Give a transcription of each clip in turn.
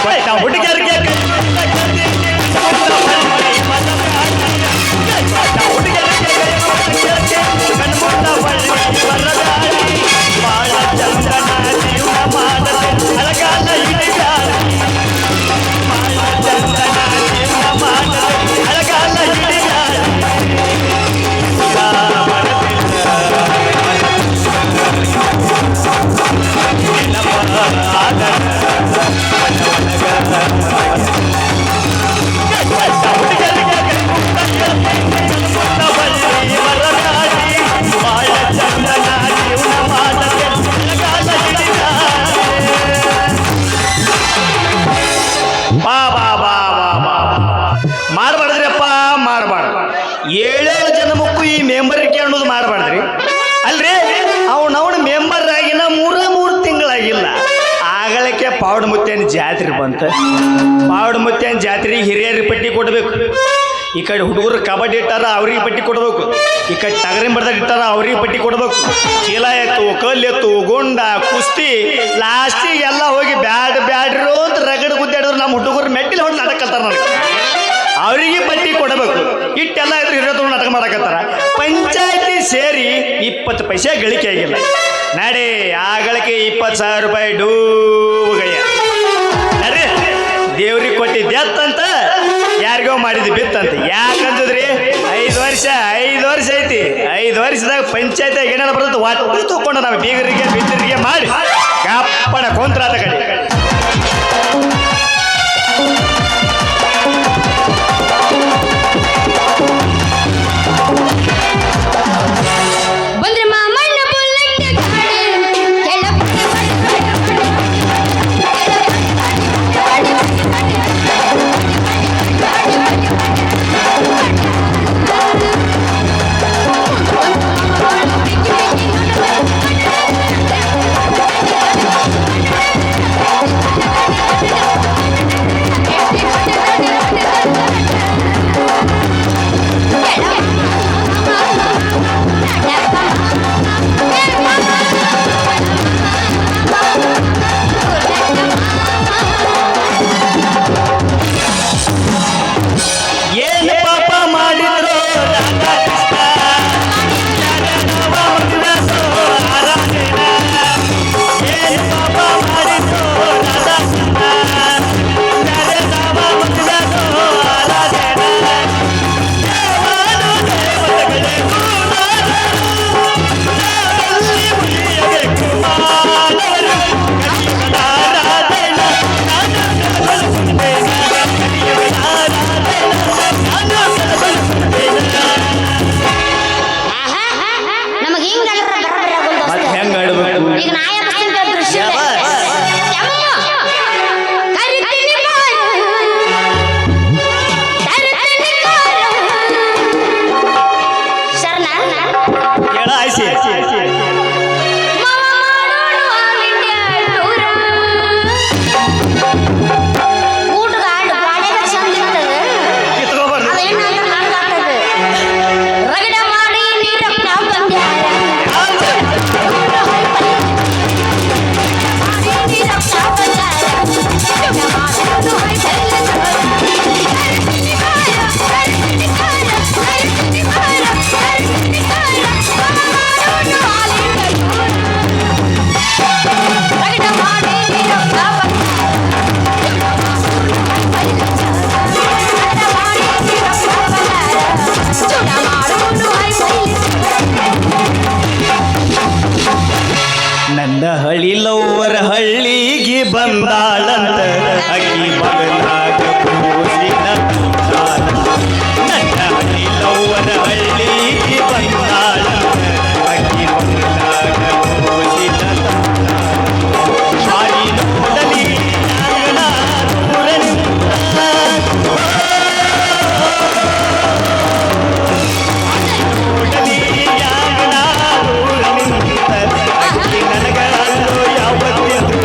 ಹುಡುಗರಿಗೆ ಬಾಳ ಚಂದನ ಜೀವನ ಮಾಡದೆ ಅಳಗಾಲ ಹಿಡಿದಾರ ಬಾಳ ಚಂದನ ಜೀವನ ಮಾಡದೆ ಅಳಗಾಲ ಹಿಡಿದಾರ ಮಾಡಬಾರ್ದ್ರಿಪ್ಪ ಮಾಡಬಾರ್ದು. 7 ಜನ್ಮಕ್ಕೂ ಈ ಮೆಂಬರಿಕೆ ಅನ್ನೋದು ಮಾಡಬಾರ್ದ್ರಿ. ಅಲ್ರಿ ಅವನವನು ಮೆಂಬರ್ ಆಗಿನ 3 ತಿಂಗಳಾಗಿಲ್ಲ ಆಗಳಕ್ಕೆ ಪಾವಡ ಮುತ್ತೇನ ಜಾತ್ರೆ ಬಂತು. ಪಾವಡ ಮುತ್ತೇನ ಜಾತ್ರೆಗೆ ಹಿರಿಯರಿಗೆ ಪಟ್ಟಿ ಕೊಡಬೇಕು. ಈ ಕಡೆ ಹುಡುಗರು ಕಬಡ್ಡಿ ಇಟ್ಟಾರ ಅವ್ರಿಗೆ ಪಟ್ಟಿ ಕೊಡಬೇಕು. ಈ ಕಡೆ ಟಗರಿ ಬಡ್ದಾಗ ಇಟ್ಟಾರ ಅವ್ರಿಗೆ ಪಟ್ಟಿ ಕೊಡಬೇಕು. ಚೀಲ ಎತ್ತು, ಕಲ್ಲೆತ್ತು, ಗುಂಡ, ಕುಸ್ತಿ, ಲಾಸ್ಟಿಗೆ ಎಲ್ಲ ಹೋಗಿ ಬ್ಯಾಡ್ರು ಅಂತ ರಗಡ್ ಗುದ್ದಾಡಿದ್ರು ನಮ್ಮ ಹುಡುಗರು ಮೆಟ್ಟಿಲು ಹೊಡೆದು ನಾಟಕ ಕಲ್ತಾರ ನನಗೆ. ಅವರಿಗೆ ಪಟ್ಟಿ ಕೊಡಬೇಕು. ಇಟ್ಟೆಲ್ಲ ಇದ್ರು ಹಿರಿಯರು ನಾಟಕ ಮಾಡಕತ್ತಾರ. ಪಂಚಾಯತಿ ಸೇರಿ 20 ಪೈಸೆ ಗಳಿಕೆ ಆಗಿಲ್ಲ. ನಡಿ ಆಗಳಿಗೆ 20,000 ರೂಪಾಯಿ ಡೂಗಯ್ಯ ನಡಿ. ದೇವ್ರಿಗೆ ಕೊಟ್ಟಿದ್ದೆ ಅತ್ತಂತ ಯಾರಿಗೋ ಮಾಡಿದ್ದು ಬಿತ್ತಂತ. ಯಾಕಂತದ್ರಿ 5 ವರ್ಷ ಐತಿ. 5 ವರ್ಷದಾಗ ಪಂಚಾಯತಿಯಾಗ ಏನೇನು ಬರ್ತದೆ ಒಟ್ಟು ತಗೊಂಡು ನಾವು ಬೀಗರಿಗೆ ಬಿದ್ದರಿಗೆ ಮಾಡಿ ಕಾಪಣ ಕೊಂತ್ರಾತ ಕಡೆ. ನನ್ನ ಹಳಿಲವ್ವರ ಹಳ್ಳಿಗೆ ಬಂದಾಳಂತ ಅಕ್ಕಿ ಮಗನಾಗ ಕೂಸಿನ ನನ್ನ ಹಳಿಲವ್ವರ ಹಳ್ಳಿಗೆ ಬಂದಾಳಂತ ಅಕ್ಕಿ ಮಗನಾಗ ಕೂಸಿನ ಮಾರಿ ನೋಡಲಿ ನನಗ ಯಾವತ್ತಿದ್ರು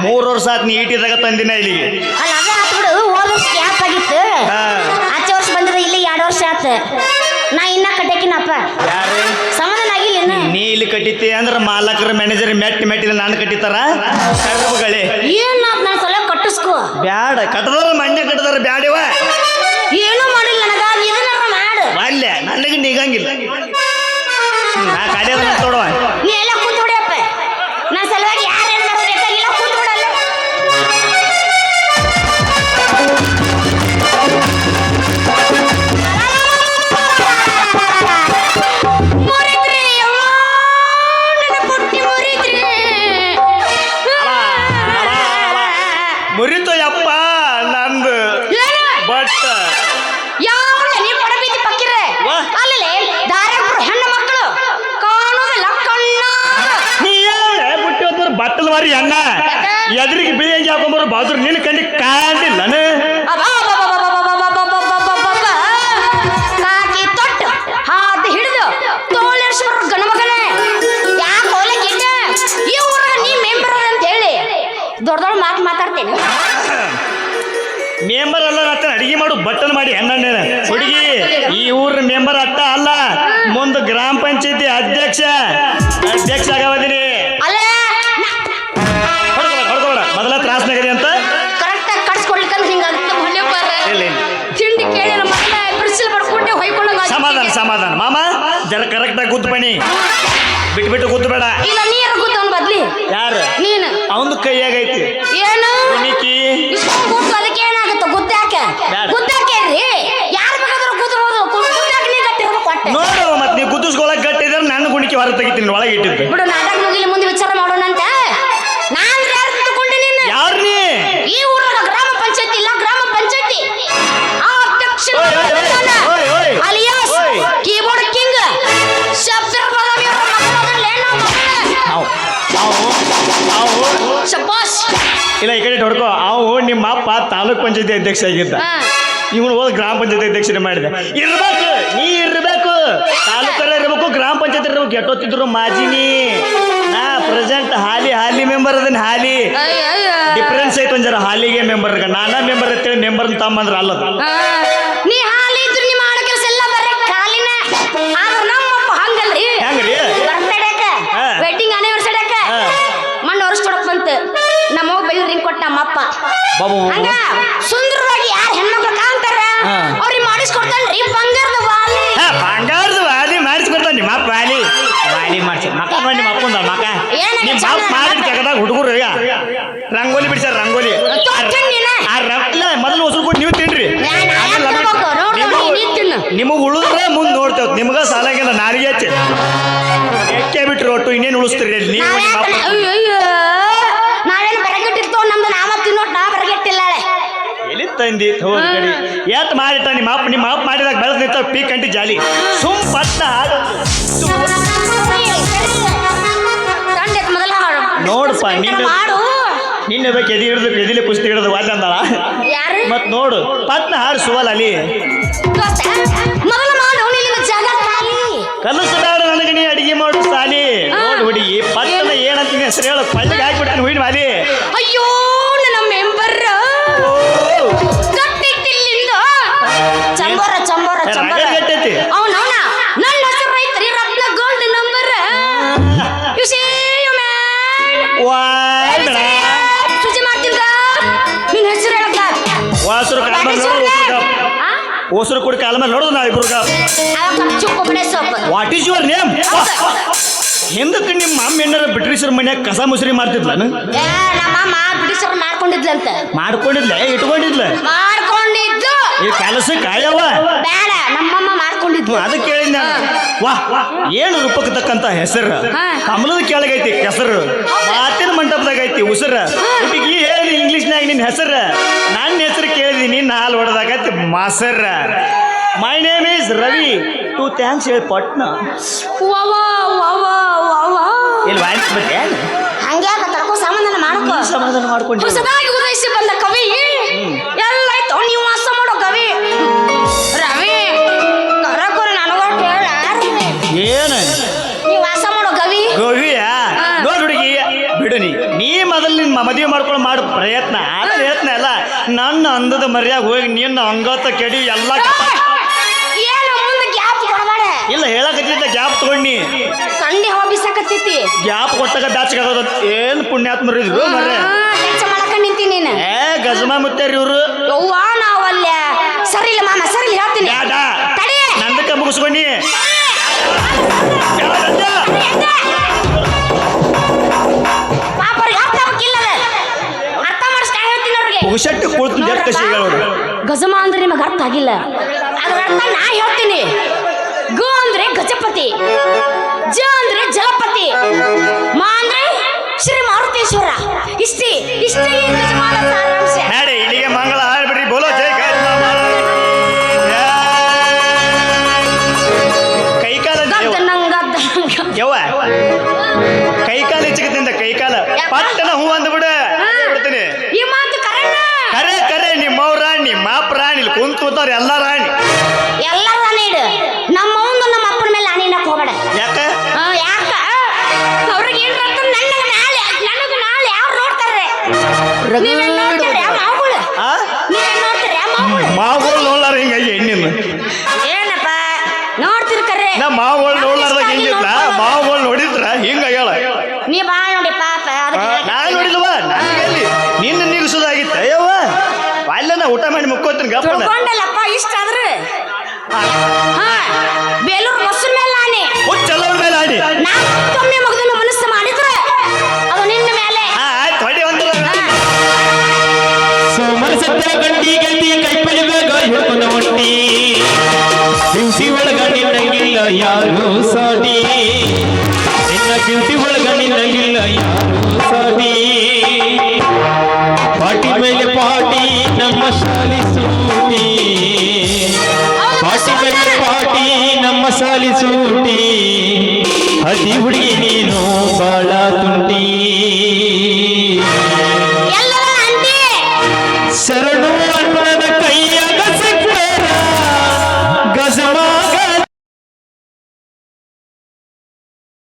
3 ವರ್ಷ ಆತ್ ನೀ ಈಟಿದಾಗ ತಂದಿನ ಇಲ್ಲಿಗೆ. ಅಲ್ಲ ಅದೇ ಆತ್ ಬಿಡು, ಹೋದ ವರ್ಷ ಗ್ಯಾಪ್ ಆಗಿತ್ತು. ಆಚೆ ವರ್ಷ ಬಂದಿದ ಇಲ್ಲಿ 2 ವರ್ಷ ಆತ. ನಾ ಇನ್ನ ಕಟ್ಟಕಿನಪ್ಪ. ಯಾರು ಸಮಾಧಾನ ಆಗಿಲ್ಲ ಇನ್ನು. ನೀ ಇಲ್ಲಿ ಕಟ್ಟಿತಿ ಅಂದ್ರ ಮಾಲಕರ ಮ್ಯಾನೇಜರ್ ಮೆಟ್ಟಿಲ್ಲ ನಾನು ಕಟ್ಟಿತಾರ ಕರ್ಬಗಳೇ. ಏನ್ ನಾನು ಸಲ ಕಟ್ಟಿಸ್ಕೋ. ಬ್ಯಾಡ ಕಟ್ಟದವ್ರ ಮಣ್ಣೆ ಕಟ್ಟದಾರ ಬ್ಯಾಡಿವ. ಏನೂ ಮಾಡಿಲ್ಲ ನನಗ, ಇದನ್ನ ಮಾಡು. ಅಲ್ಲ ನನಗೆ ನಿಗಂಗಿಲ್ಲ. ನಾ ಕಾಡ್ಯದ ನೋಡುವ. ನೀ ಎಲ್ಲ ಕೂತ್ ಬಿಡಿಯಪ್ಪ. ನನ್ನ ಸಲುವಾಗಿ ಯಾರು ಏನ್ ಮಾಡೋದು ಬೇಕಾಗಿಲ್ಲ, ಕೂತ್ ಬಿಡಲ್ಲ. ಮುರಿತು ಯಪ್ಪ ನಂದು ಬಟ್ ಯಾವ ನೀ ಪಡಬೀತಿ ಪಕ್ಕಿರೆ ಅಲ್ಲೇ ದಾರಬ್ರು ಹೆಣ್ಣು ಮಕ್ಕಳು ಕಾಣೋದಿಲ್ಲ ಕಣ್ಣ. ನೀ ಬುಟ್ಟಿ ಹೊತ್ತವ್ರು ಬಟ್ಟದ ಮಾರಿ ಅಣ್ಣ ಎದ್ರಿಗೆ ಬಿಳಿ ಹಂಗೆ ಹಾಕೊಂಬರು ಬಾದ್ರು ನಿನ್ನ ಕಣ್ಣಿ ಕಾಣಿಲ್ಲನ. ಕಾಕಿ ತೊಟ್ಟು ಹಾದು ಹಿಡಿದು ತೋಳೇಶ್ವರ ಗಣಮಗನೇ ಯಾಕೆ ಹೋಲೆ ಗೆಡ್ಡ ಈ ಊರಾಗ ನೀ ಮೆಂಬರ್ ಅಂತ ಹೇಳಿ ದೊಡ್ಡ ದೊಡ್ಡ ಮಾತು ಮಾತಾಡ್ತೇನೆ. ಮೆಂಬರ್ ಅಲ್ಲ ಅತ್ತ ಅಡಿಗೆ ಮಾಡು ಬಟ್ಟನ್ ಮಾಡಿ ಅಣ್ಣನ ಹುಡುಗಿ ಈ ಊರ ಮೆಂಬರ್ ಅಟ್ಟ ಅಲ್ಲ, ಮುಂದೆ ಗ್ರಾಮ ಪಂಚಾಯತಿ ಅಧ್ಯಕ್ಷ ಆಗವದಿನಿ. ಹೊಡ್ಕೋಬೇಡ ಮೊದಲ ತ್ರಾಸ್ನಾಗದಿ ಅಂತ ಕರೆಕ್ಟ್ ಆಗಿ ಕಡ್ಸ್ಕೊಡ್ಲಿಕ್ಕಂದ್ರೆ ಹಿಂಗಾಗುತ್ತೆ. ತಿಂಡಿ ಕೇಳಿ ಮಕ್ಕಳ ಬಿಡಿಸಿಲ್ ಬರ್ಕೊಟ್ಟೆ ಹೊಯ್ಕೊಂಡಾಗ ಸಮಾಧಾನ ಮಾಮ ಜರ ಕರೆಕ್ಟ್ ಆಗಿ ಗುದ್ದು ಬನ್ನಿ, ಬಿಟ್ಟು ಗುದ್ದು ಬೇಡ. ಇಲ್ಲ ನೀರು ಗುದ್ದವನ್ ಬದ್ಲಿ ಯಾರು ನೀನು ಅವನು ಕೈಯಾಗೈತಿ ಏನು ಗುಣಿಕಿ ಗುದ್ದು ಅದಕ್ಕೆ ಏನಾಗುತ್ತೆ ಗುದ್ದಾಕೆ ಗುದ್ದಾಕೇರಿ ಯಾರು ಬೇಕಾದ್ರೂ ಗುದ್ಬೋದು. ಗುದ್ದಾಕ ನೀ ಗಟ್ಟಿರ್ಬೇಕು ಹೊಟ್ಟೆ ನೋಡು ಮತ್ತೆ ನೀವು ಗುದ್ದಿಸ್ಕೊಳಕ್ ಗಟ್ಟಿದ್ರೆ ನನ್ನ ಗುಣಿಕೆ ಹೊರ ತೆಗಿತೀನಿ ಒಳಗೆ ಇಟ್ಟಿದ್ದು ಬಿಡು. ನಾಟಕ ಮುಗಿಲಿ ಮುಂದೆ ವಿಚಾರ ಮಾಡೋಣಂತ. ನಾನು ಯಾರು ತಗೊಂಡೆ ನೀನು ಯಾರು ನೀ ಈ ಊರಾಗ ಗ್ರಾಮ ಪಂಚಾಯತಿ ಇಲ್ಲ, ಗ್ರಾಮ ಪಂಚಾಯತಿ ಆ ಅಧ್ಯಕ್ಷ ಅಲಿಯಾಸ್ ಕೀಬೋರ್ಡ್ ಕಿಂಗ್ ಶಬ್ದರ್ ಬದಾಮಿ ಶಬಾಷ್. ಇಲ್ಲ ಈ ಕಡೆ ಹೊಡ್ಕೋ. ಅವು ನಿಮ್ಮ ಅಪ್ಪ ತಾಲೂಕ್ ಪಂಚಾಯತಿ ಅಧ್ಯಕ್ಷ ಆಗಿದ್ದ, ಇವನು ಹೋದ ಗ್ರಾಮ ಪಂಚಾಯತಿ ಅಧ್ಯಕ್ಷನೇ ಮಾಡಿದೆ. ಇರ್ಬೇಕು ನೀ ಇರ್ಬೇಕು, ತಾಲೂಕಲ್ಲ ಇರ್ಬೇಕು, ಗ್ರಾಮ ಪಂಚಾಯತಿ ಇರ್ಬೇಕು. ಎಟ್ಟೊತ್ತಿದ್ರು ಮಾಜಿನಿ ನಾ ಪ್ರೆಸೆಂಟ್ ಹಾಲಿ ಮೆಂಬರ್ ಅದನ್ನ ಹಾಲಿ ಡಿಫ್ರೆನ್ಸ್ ಐತೆ ಒಂದ್ ಜರ ಹಾಲಿಗೆ ಮೆಂಬರ್ ನಾನಾ ಮೆಂಬರ್ ಅಂತೇಳಿ ಮೆಂಬರ್ ತಮ್ಮಂದ್ರ ಅಲ್ಲದ. ನೀ ಹಾಲಿ ಇದ್ರು ನೀ ಮಾಡೋ ಕೆಲಸ ಎಲ್ಲ ಬರೇ ಕಾಲಿನ. ಆದ್ರೆ ನಮ್ಮಪ್ಪ ಹಂಗಲ್ರಿ. ಹೆಂಗ್ರಿ ಬರ್ತಡೇಕ ವೆಡ್ಡಿಂಗ್ ಆನಿವರ್ಸರಿಕ ಮಣ್ಣು ವರ್ಷ ಬಂತು. ನಮ್ಮ ಬೆಳ್ಳಿ ರಿಂಗ್ ಕೊಟ್ಟ ನಮ್ಮಪ್ಪ. ಹಂಗ ಸುಂದರವಾಗಿ ಯಾರು ಹೆಣ್ಮಕ್ಳು ಕಾಣ್ತಾರ ಅವ್ರಿಗೆ ಮಾಡಿಸ್ಕೊಡ್ತಾನ್ರಿ ಬಂಗಾರದ ವಾಲಿ. ಬಂಗಾರದ ವಾಲಿ ಮಾಡಿಸ್ಕೊಡ್ತಾನ ನಿಮ್ಮ ಅಪ್ಪ. ವಾಲಿ ಮಾಡಿಸಿ ಮಕ್ಕ ನೋಡಿ ನಿಮ್ಮ ಅಪ್ಪಂದ ಮಕ್ಕ ನಿಮ್ಮ ಅಪ್ಪ ಮಾಡಿ ಜಗದಾಗ ಹುಡುಗರು ರಂಗೋಲಿ ಬಿಡ್ಸಾರ. ರಂಗೋಲಿ ಮೊದಲು ಹೊಸರು ಕೊಟ್ಟು ನೀವು ತಿನ್ರಿ, ನಿಮಗ್ ಉಳಿದ್ರೆ ಮುಂದೆ ನೋಡ್ತೇವ್. ನಿಮ್ಗ ಸಾಲಾಗಿಲ್ಲ ನಾಲಿಗೆ ಹಚ್ಚಿ ಎಕ್ಕೆ ಬಿಟ್ರಿ ಒಟ್ಟು ಇನ್ನೇನು ಉಳಿಸ್ತೀರಿ ನೀವು. ನಾವೇನು ಬರಗಟ್ಟಿರ್ತೋ ನಮ್ದು ನಾವ ತಿನ್ನೋಟ್ ನಾ ಬರಗಟ್ಟಿಲ್ಲ. ಎಲ್ಲಿ ತಂದಿ ಹೋಗಿ ಎತ್ ಮಾಡಿಟ್ಟ ನಿಮ್ಮ ಅಪ್ಪ ಮಾಡಿದಾಗ ಬೆಳೆದ್ ನಿಂತ ಪೀಕ್ ಕಂಟಿ ಜಾಲಿ ಸುಮ್ ಪಟ್ಟ ನೋಡಪ್ಪ. ನಿನ್ನೆ ಬೇಕು ಎದಿಲಿ ಕುಸ್ತಿ ಹಿಡಿದು ವಾದ್ಯ ಅಂದಾಳ ಮತ್ ನೋಡು ಪಟ್ನ ಹಾಡು ಸುವಲ್ ಅಲ್ಲಿ ಕಲಸಬೇಡ ನನಗೆ ನೀ ಅಡಿಗೆ ಮಾಡು ಸಾಲಿ. ನೋಡು ಹುಡುಗಿ ಪಟ್ಟನ ಏನಂತ ಹೆಸರು ಹೇಳು ಪಳ್ಳಿಗೆ ಹಾಕ್ಬಿಟ್ಟು ಹುಯಿನ ಮಾಲಿ. ಅಯ್ಯೋ ನನ್ನ ಮೆಂಬರ್ ಚಂಬೋರ ಚಂಬೋರ ಚಂಬೋರ ಗಟ್ಟೈತಿ ಅವನವನ ನನ್ನ ಹೆಸರು ಐತ್ರಿ Ratna gold number. You see you man ಸುಜಿ ಮಾಡ್ತಿದ್ದ ನಿನ್ನ ಹೆಸರು ಹೇಳಕ್ಕ ವಾಸರು ಕಾಲ ಮೇಲೆ ನೋಡು ಓಸರು ಕೊಡಿ ಕಾಲ ಮೇಲೆ ನೋಡೋದು ನಾವಿಬ್ರು. What is your name? ಹಿಂದಕ್ಕೆ ನಿಮ್ಮ ಅಮ್ಮ ಏನಾರ ಬ್ರಿಟಿಷರ್ ಮನ್ಯಾಗ ಕಸ ಮುಸ್ರಿ ಮಾಡ್ತಿದ್ಲನು? ನಮ್ಮಮ್ಮ ಬ್ರಿಟಿಷರ್ ಮಾಡ್ಕೊಂಡಿದ್ಲಂತ. ಮಾಡ್ಕೊಂಡಿದ್ಲ ಇಟ್ಕೊಂಡಿದ್ಲ ಮಾಡ್ಕೊಂಡಿದ್ದು ಈ ಕೆಲಸ ಕಾಯವ ಬೇಡ ನಮ್ಮಮ್ಮ ಮಾಡ್ಕೊಂಡಿದ್ಲು. ಅದಕ್ಕೆ ಕೇಳಿದ್ ನಾನು. ವಾ ಏನು ರೂಪಕ್ಕೆ ತಕ್ಕಂತ ಹೆಸರು ಕಮಲದ ಕೆಳಗೈತಿ ಹೆಸರು, ಮಾತಿನ ಮಂಟಪದಾಗ ಐತಿ ಉಸಿರ. ಹುಡುಗಿ ಹೇಳಿ ಇಂಗ್ಲಿಷ್ನಾಗ ನಿನ್ನ ಹೆಸರು. ನನ್ನ ಹೆಸರು ಕೇಳಿದೀನಿ ನಾಲ್ ಹೊಡೆದಾಗೈತಿ ಮಾಸರ. My name is Ravi to thanks ಹೇಳಿ ಪಟ್ನ ಇಲ್ಲಿ ವಾಯ್ಸ್ ಬಗ್ಗೆ ಹಂಗ್ಯಾಕ ತಡ್ಕೋ ಸಮಾಧಾನ ಮಾಡ್ಕೋ. ಸಮಾಧಾನ ಮಾಡ್ಕೊಂಡು ಹೊಸದಾಗಿ ಉದಯಿಸಿ ಬಂದ ಕವಿ ಎಲ್ಲ ಆಯ್ತು ನೀವು ವಾಸ ಮಾಡೋ ಕವಿ ರವಿ ಕರಕೋರ ನನಗೊಟ್ಟು ಹೇಳ ಏನು ನೀವು ವಾಸ ಮಾಡೋ ಕವಿ ಗೋವಿಯ ನೋಡ್ ಹುಡುಗಿ ಬಿಡು ನೀ ಮೊದಲು ನಿನ್ ಮದುವೆ ಮಾಡ್ಕೊಂಡು ಮಾಡು ಪ್ರಯತ್ನ ಆದ್ರೆ ಹೇಳ್ತಾನೆ ಅಲ್ಲ ನನ್ನ ಅಂದದ ಮರ್ಯಾಗ ಹೋಗಿ ನಿನ್ನ ಅಂಗತ ಕೆಡಿ ಎಲ್ಲ ಏನು ಮುಂದೆ ಗ್ಯಾಪ್ ಕೊಡಬೇಡ. ಇಲ್ಲ ಹೇಳಕತ್ತಿದ್ದ ಗ್ಯಾಪ್ ತಗೊಂಡಿ ಕಂಡಿ ಹವಾ ಬಿಸಾಕತ್ತೈತಿ. ಗ್ಯಾಪ್ ಕೊಟ್ಟಾಗ ಬ್ಯಾಚಗಾಗೋದು ಏನ್ ಪುಣ್ಯಾತ್ಮರು ಇದ್ರು ಮರ್ರೆ ಕೆಲಸ ಮಾಡಕ ನಿಂತೀನಿ ನೀನು. ಗಜಮಾ ಮುತ್ತಾರಿ ಇವ್ರು ಯವ್ವ ನಾವಲ್ಲ ಸರಿ ಇಲ್ಲ ಮಾಮ ಸರಿ ಇಲ್ಲ ಹೇಳ್ತೀನಿ. ಬ್ಯಾಡ ತಡಿ ನಂದಕ್ಕ ಮುಗಿಸ್ಕೊಂಡಿ ಪಾಪ ಅವ್ರಿಗೆ ಅರ್ಥ ಆಗ್ಬೇಕಿಲ್ಲ ಅದು. ಅರ್ಥ ಮಾಡಿಸ್ತಾ ಹೇಳ್ತೀನಿ ಅವ್ರಿಗೆ. ಪುಗಶೆಟ್ಟಿ ಕುಳಿತು ಜಟ್ ಕಸಿ ಹೇಳೋರು ಗಜಮ ಅಂದ್ರೆ ನಿಮಗೆ ಅರ್ಥ ಆಗಿಲ್ಲ. ಅದ್ರ ಅರ್ಥ ನಾ ಹೇಳ್ತೀನಿ. ಗ ಅಂದ್ರೆ ಗಜಪತಿ, ಜ ಅಂದ್ರೆ ಜಲಪತಿ, ಮಾ ಅಂದ್ರೆ ಶ್ರೀ ಮಾರುತೇಶ್ವರ. ಇಷ್ಟೇ ಇಷ್ಟೇ ಈ ಗಜಮಾನ ಸಾರಾಂಶ. ನಡೆ ಇಲ್ಲಿಗೆ ಮಂಗಳ ಹಾಡ್ಬಿಡ್ರಿ ಬೋಲೋ ಜೈ ಕೈಕಾಲ ಯವ್ವ ಕೈಕಾಲ ಹೆಚ್ಚಿಗದಿಂದ ಕೈಕಾಲ ಪಟ್ಟಣ ಹೂ ಅಂದ್ಬಿಡ ಬಿಡ್ತೀನಿ. ಈ ಮಾತು ಕರೆನ ಕರೆ ಕರೆ ನಿಮ್ಮವ್ ರಾಣಿ ನಿಮ್ಮ ಅಪ್ಪ ರಾಣಿ ಇಲ್ಲಿ ಕುಂತ್ಕೋತಾರ ಎಲ್ಲ ರಾಣಿ ಎಲ್ಲರ ನೀಡು. ನಮ್ಮ ಅವ್ನು ನಮ್ಮ ಅಪ್ಪನ ಮೇಲೆ ಅನಿನಕ್ ಹೋಗಬೇಡ. ಯಾಕ ಯಾಕ ಅವ್ರಿಗೆ ಏನ್ ನನಗೆ ನಾಳೆ ಯಾರು ನೋಡ್ತಾರೆ? ನೀವೇನ್ ನೋಡ್ತೀರಿ ಮಾವುಗಳು? ನೀವೇನ್ ನೋಡ್ತೀರಿ ಮಾವುಗಳು? ಮಾವುಗಳು ನೋಡ್ಲಾರ ಹಿಂಗಾಗಿ ಹೆಣ್ಣಿನ ಏನಪ್ಪ ನೋಡ್ತಿರ್ ಕರೆ ನಾ ಮಾವುಗಳು ನೋಡ್ಲಾರ್ದಾಗ ಹಿಂಗಿಲ್ಲ ಮಾವುಗಳು ನೋಡಿದ್ರ ಹಿಂಗ ಹೇಳ ನೀ ಬಾಳ ನೋಡಿ ಪಾಪ ನಾನ್ ನೋಡಿಲ್ವ ನನಗೆ ನಿನ್ನ ನಿಗಿಸೋದಾಗಿತ್ತ ಅಯ್ಯವ್ವ ಅಲ್ಲ ನಾ ಊಟ ಮಾಡಿ ಮುಕ್ಕೋತೀನಿ ಗಪ್ಪ ತಿಳ್ಕೊಂಡಲ್ಲಪ್ಪ ಇಷ್ಟ ಆದ್ರೆ ಬೇಲೂರು ಮೊಸರು ಮೇಲೆ ಆನೆ ಹುಚ್ಚಲ್ಲವ್ರ ಮೇಲೆ ಆಡಿ ನಾಲ್ಕೊಮ್ಮೆ ಮಗದನ್ನು ಮನಸ್ಸು ಮಾಡಿದ್ರೆ ಅದು ನಿನ್ನ ಮೇಲೆ. ಆಯ್ತು ಹೊಡಿ ಒಂದು ಸೋಮರ ಸತ್ಯ ಗಂಡಿ ಗಂಡಿ ಕೈಪಲಿ ಬೇಗ ಹಿಡ್ಕೊಂಡ ಹೊಟ್ಟಿ ಕಿಂತಿ ಒಳಗ ನಿನ್ನಂಗಿಲ್ಲ ಯಾರು ಸಾಟಿ ನಿನ್ನ ಕಿಂತಿ ಒಳಗ ನಿನ್ನಂಗಿಲ್ಲ ಯಾರು ಸಾಟಿ ಪಾಟಿ ಮೇಲೆ ಪಾಟಿ ನಮ್ಮ ಶಾಲಿ ಸೂಟಿ ಪಾಟಿ ಮೇಲೆ ಪಾಟಿ ನಮ್ಮ ಶಾಲಿ ಸೂಟಿ ಹದಿ ಹುಡುಗಿ